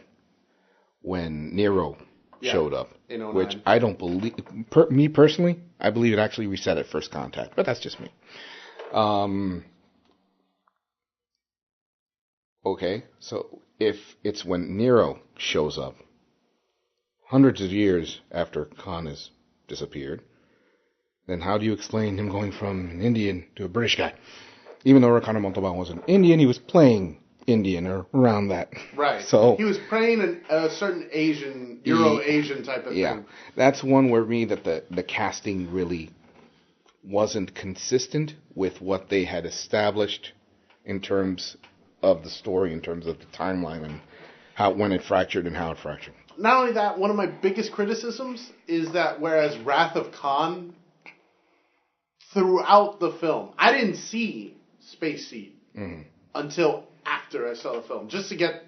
when Nero showed up, in 09. which I don't believe, me personally, I believe it actually reset at first contact, but that's just me. Okay, so if it's when Nero shows up, hundreds of years after Khan has disappeared, then how do you explain him going from an Indian to a British guy? Even though Ricardo Montalban wasn't Indian, he was playing Indian or around that. Right. So he was playing a certain Asian, Euro-Asian type of thing. Yeah, that's one where the casting really wasn't consistent with what they had established in terms of the story, in terms of the timeline and when it fractured and how it fractured. Not only that, one of my biggest criticisms is that whereas Wrath of Khan, throughout the film, I didn't see Space Seed until after I saw the film, just to get,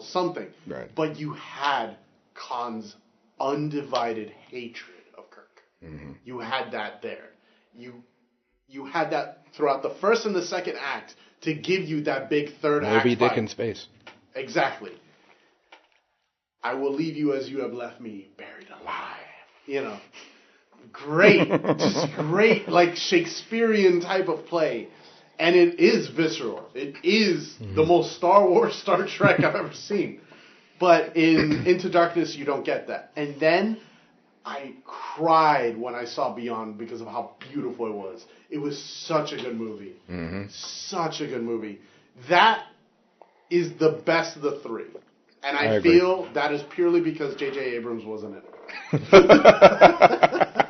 something. Right. But you had Khan's undivided hatred of Kirk. Mm-hmm. You had that there. You had that throughout the first and the second act to give you that big third act Moby Dick fight. in space. Exactly. I will leave you as you have left me, buried alive. Great, just great, like Shakespearean type of play. And it is visceral. It is the most Star Wars, Star Trek I've ever seen. But in Into Darkness, you don't get that. And then I cried when I saw Beyond because of how beautiful it was. It was such a good movie. Mm-hmm. Such a good movie. That is the best of the three. And I agree. feel that is purely because J.J. Abrams wasn't in it.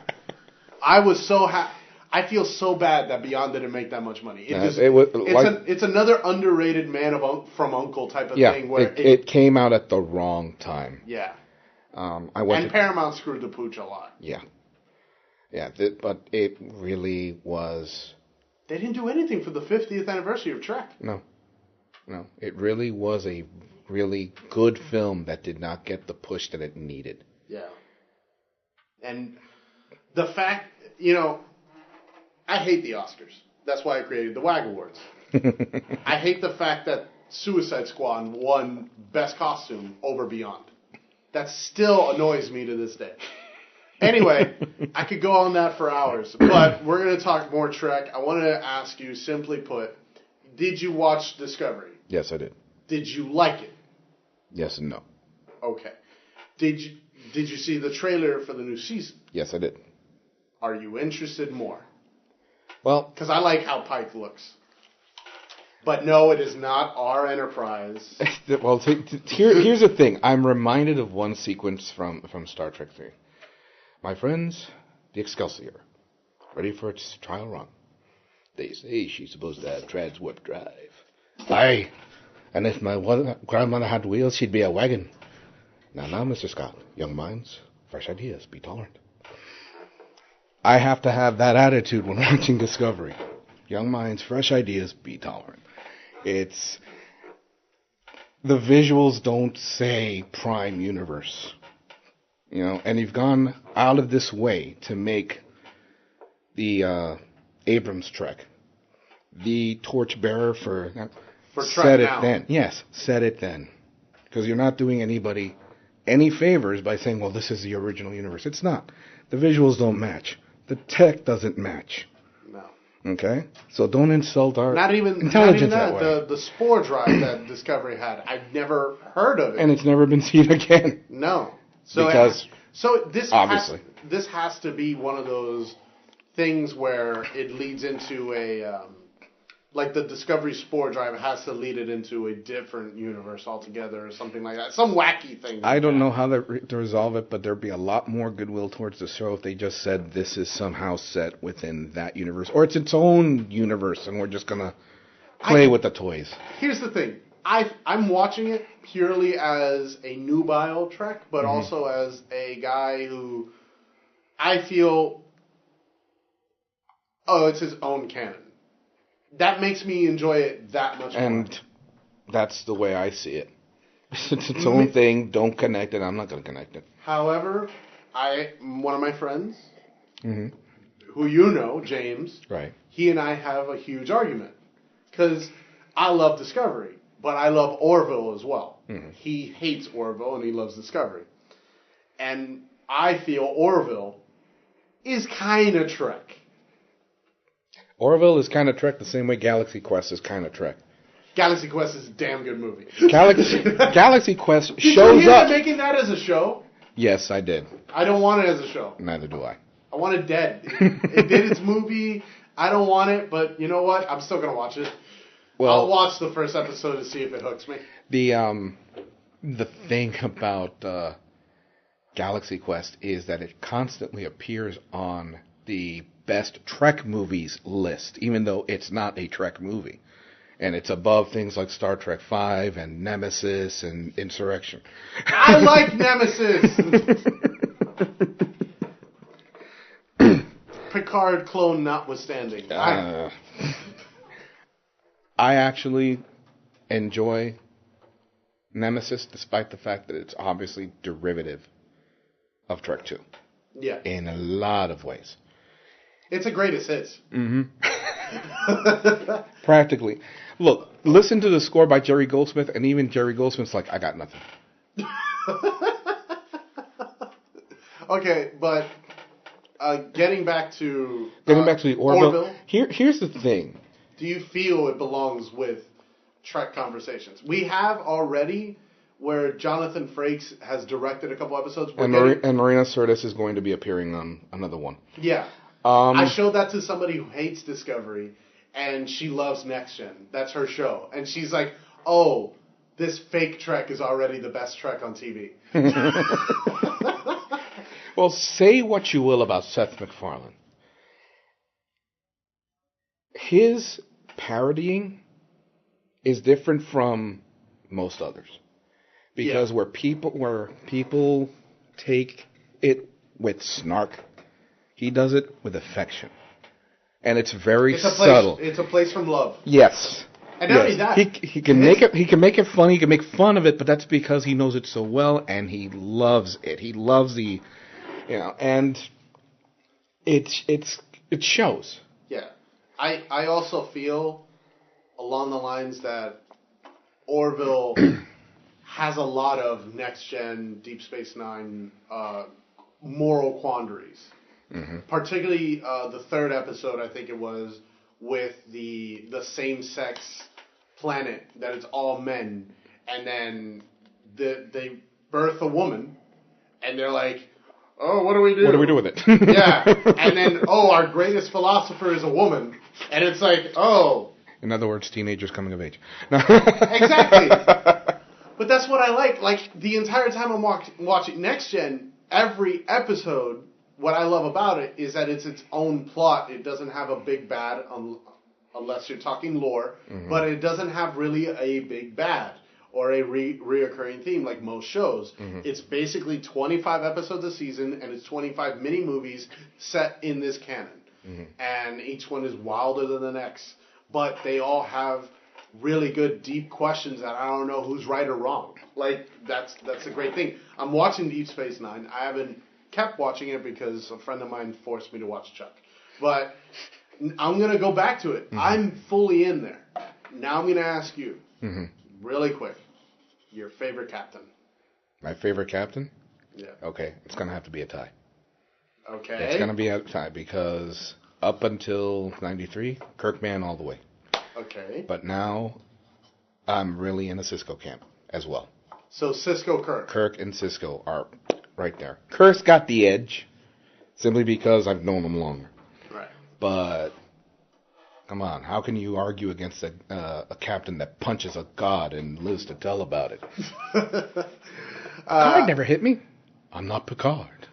I was so happy. I feel so bad that Beyond didn't make that much money. It's another underrated Man from U.N.C.L.E. type of thing. Where it came out at the wrong time. Yeah. And Paramount screwed the pooch a lot. Yeah. Yeah, but it really was... They didn't do anything for the 50th anniversary of Trek. No. It really was a really good film that did not get the push that it needed. Yeah. And the fact, I hate the Oscars. That's why I created the WAG Awards. I hate the fact that Suicide Squad won Best Costume over Beyond. That still annoys me to this day. Anyway, I could go on that for hours, but we're going to talk more Trek. I wanted to ask you, simply put, did you watch Discovery? Yes, I did. Did you like it? Yes and no. Okay. Did you see the trailer for the new season? Yes, I did. Are you interested more? Well, because I like how Pike looks. But no, it is not our Enterprise. Well, here's the thing. I'm reminded of one sequence from Star Trek 3. My friends, the Excelsior, ready for its trial run. They say she's supposed to have transwarp drive. Aye, and if my grandmother had wheels, she'd be a wagon. Now, Mr. Scott, young minds, fresh ideas, be tolerant. I have to have that attitude when watching Discovery. Young minds, fresh ideas, be tolerant. It's... The visuals don't say Prime Universe. And you've gone out of this way to make the Abrams Trek the torchbearer for Trek now. Then. Yes, set it then. Because you're not doing anybody any favors by saying, well, this is the original universe. It's not. The visuals don't match. The tech doesn't match. No. Okay? So don't insult our intelligence not even that way. The spore drive that Discovery had, I'd never heard of it. And it's never been seen again. No. So because So this Obviously. this has to be one of those things where it leads into a like the Discovery Spore Drive has to lead it into a different universe altogether or something like that. Some wacky thing. I don't know how to resolve it, but there'd be a lot more goodwill towards the show if they just said this is somehow set within that universe, or it's its own universe, and we're just gonna play with the toys. Here's the thing. I'm watching it purely as a nubile Trek, but also as a guy who I feel, it's his own canon. That makes me enjoy it that much more. And that's the way I see it. It's its own thing. Don't connect it. I'm not going to connect it. However, one of my friends, who you know, James, right? He and I have a huge argument because I love Discovery, but I love Orville as well. He hates Orville and he loves Discovery, and I feel Orville is kind of Trek. Orville is kind of Trek the same way Galaxy Quest is kind of Trek. Galaxy Quest is a damn good movie. Galaxy Quest did shows you hear up. They're making that as a show? Yes, I did. I don't want it as a show. Neither do I. I want it dead. It did its movie. I don't want it, but you know what? I'm still going to watch it. Well, I'll watch the first episode to see if it hooks me. The thing about Galaxy Quest is that it constantly appears on the best Trek movies list, even though it's not a Trek movie. And it's above things like Star Trek V and Nemesis and Insurrection. I like Nemesis! Picard clone notwithstanding. I actually enjoy Nemesis, despite the fact that it's obviously derivative of Trek 2. Yeah. In a lot of ways. It's a greatest hits. Practically. Look, listen to the score by Jerry Goldsmith, and even Jerry Goldsmith's like, I got nothing. Okay, but getting back to the Orville. Here's the thing. Do you feel it belongs with Trek Conversations? We have already where Jonathan Frakes has directed a couple episodes. And Marina Sirtis is going to be appearing on another one. Yeah. I showed that to somebody who hates Discovery, and she loves Next Gen. That's her show. And she's like, oh, this fake Trek is already the best Trek on TV. Well, say what you will about Seth MacFarlane. His parodying is different from most others. Because where people take it with snark, he does it with affection. And it's very subtle. It's a place from love. Yes. And not only that, he can make it funny, he can make fun of it, but that's because he knows it so well and he loves it. He loves and it shows. Yeah. I also feel along the lines that Orville has a lot of Next Gen, Deep Space Nine moral quandaries. Particularly the third episode, I think it was, with the same-sex planet that it's all men, and then they birth a woman, and they're like, oh, what do we do? What do we do with it? Yeah, and then, our greatest philosopher is a woman, and it's like, oh. In other words, teenagers coming of age. Exactly. But that's what I like. Like, the entire time I'm watching Next Gen, every episode, what I love about it is that it's its own plot. It doesn't have a big bad, unless you're talking lore, but it doesn't have really a big bad or a reoccurring theme like most shows. It's basically 25 episodes a season, and it's 25 mini-movies set in this canon. And each one is wilder than the next. But they all have really good, deep questions that I don't know who's right or wrong. Like, that's a great thing. I'm watching Deep Space Nine. I haven't kept watching it because a friend of mine forced me to watch Chuck. But I'm going to go back to it. I'm fully in there. Now I'm going to ask you, really quick, your favorite captain. My favorite captain? Yeah. Okay, it's going to have to be a tie. Okay. It's going to be a tie because up until 93, Kirkman all the way. Okay. But now I'm really in a Sisko camp as well. So Sisko Kirk. Kirk and Sisko are right there. Kurt's got the edge, simply because I've known him longer. Right. But come on, how can you argue against a captain that punches a god and lives to tell about it? Picard never hit me. I'm not Picard.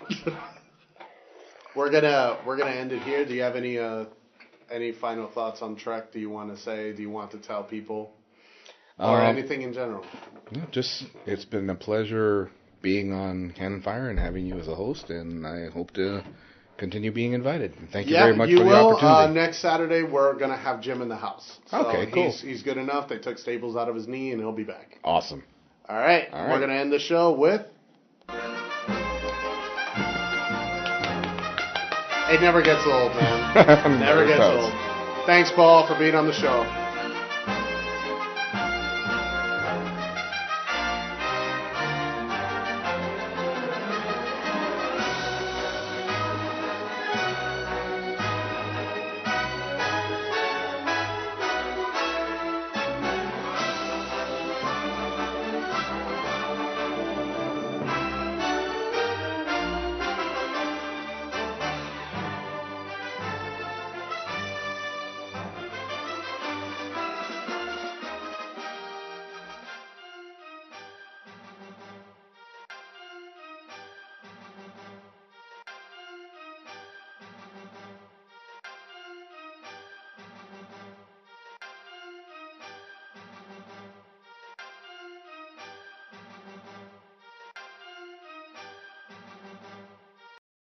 We're gonna end it here. Do you have any final thoughts on Trek? Do you want to say? Do you want to tell people, or anything in general? Just it's been a pleasure being on CanonFire and having you as a host, and I hope to continue being invited. Thank you very much for the opportunity. Next Saturday, we're going to have Jim in the house. So okay, cool. He's good enough. They took staples out of his knee, and he'll be back. Awesome. All right. We're going to end the show with... It never gets old, man. Never gets old. Thanks, Paul, for being on the show.